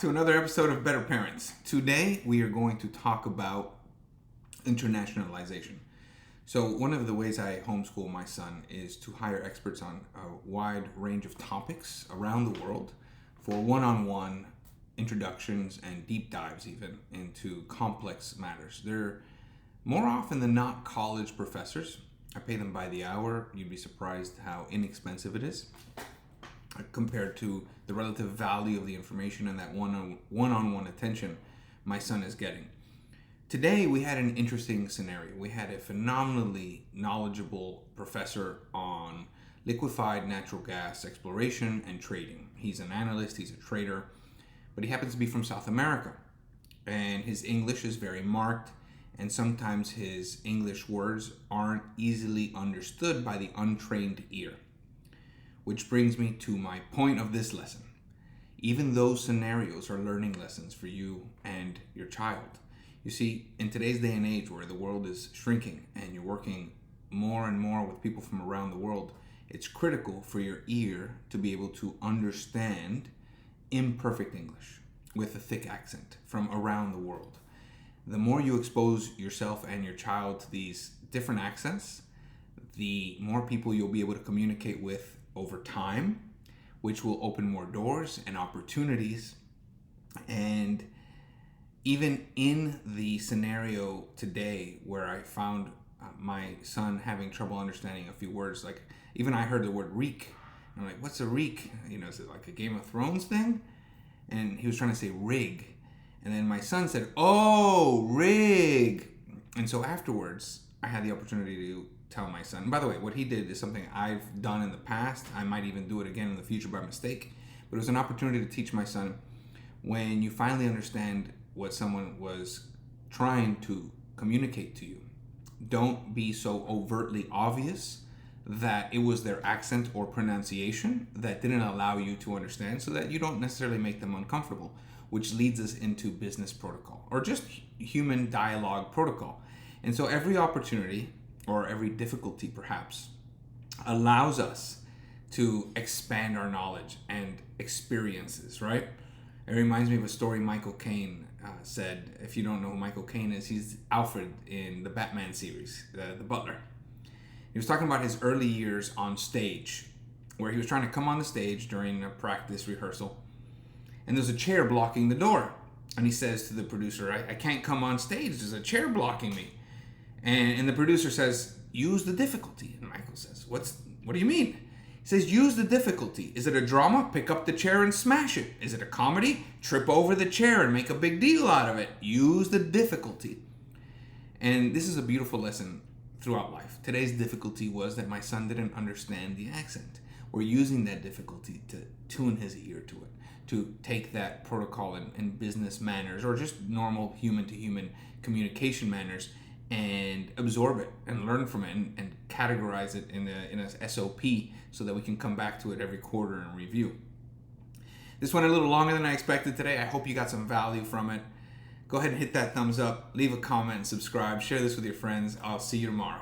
to another episode of Better Parents. Today we are going to talk about internationalization. So one of the ways I homeschool my son is to hire experts on a wide range of topics around the world for one-on-one introductions and deep dives even into complex matters. They're more often than not college professors. I pay them by the hour. You'd be surprised how inexpensive it is compared to the relative value of the information and that one-on-one attention my son is getting. Today we had an interesting scenario. We had a phenomenally knowledgeable professor on liquefied natural gas exploration and trading. He's an analyst, he's a trader, but he happens to be from South America. And his English is very marked, and sometimes his English words aren't easily understood by the untrained ear. Which brings me to my point of this lesson. Even those scenarios are learning lessons for you and your child. You see, in today's day and age where the world is shrinking and you're working more and more with people from around the world, it's critical for your ear to be able to understand imperfect English with a thick accent from around the world. The more you expose yourself and your child to these different accents, the more people you'll be able to communicate with over time, which will open more doors and opportunities. And even in the scenario today where I found my son having trouble understanding a few words, like even I heard the word reek. I'm like, what's a reek? Is it like a Game of Thrones thing? And he was trying to say rig. And then my son said, oh, rig. And so afterwards, I had the opportunity to tell my son. And by the way, what he did is something I've done in the past. I might even do it again in the future by mistake. But it was an opportunity to teach my son, when you finally understand what someone was trying to communicate to you, don't be so overtly obvious that it was their accent or pronunciation that didn't allow you to understand, so that you don't necessarily make them uncomfortable, which leads us into business protocol or just human dialogue protocol. And so every opportunity, or every difficulty perhaps, allows us to expand our knowledge and experiences, right? It reminds me of a story Michael Caine said. If you don't know who Michael Caine is, he's Alfred in the Batman series, the butler. He was talking about his early years on stage, where he was trying to come on the stage during a practice rehearsal, and there's a chair blocking the door. And he says to the producer, I can't come on stage, there's a chair blocking me. And the producer says, use the difficulty. And Michael says, what do you mean? He says, use the difficulty. Is it a drama? Pick up the chair and smash it. Is it a comedy? Trip over the chair and make a big deal out of it. Use the difficulty. And this is a beautiful lesson throughout life. Today's difficulty was that my son didn't understand the accent. We're using that difficulty to tune his ear to it, to take that protocol and business manners, or just normal human-to-human communication manners, and absorb it and learn from it and categorize it in a SOP so that we can come back to it every quarter and review. This went a little longer than I expected today. I hope you got some value from it. Go ahead and hit that thumbs up, leave a comment, and subscribe. Share this with your friends. I'll see you tomorrow.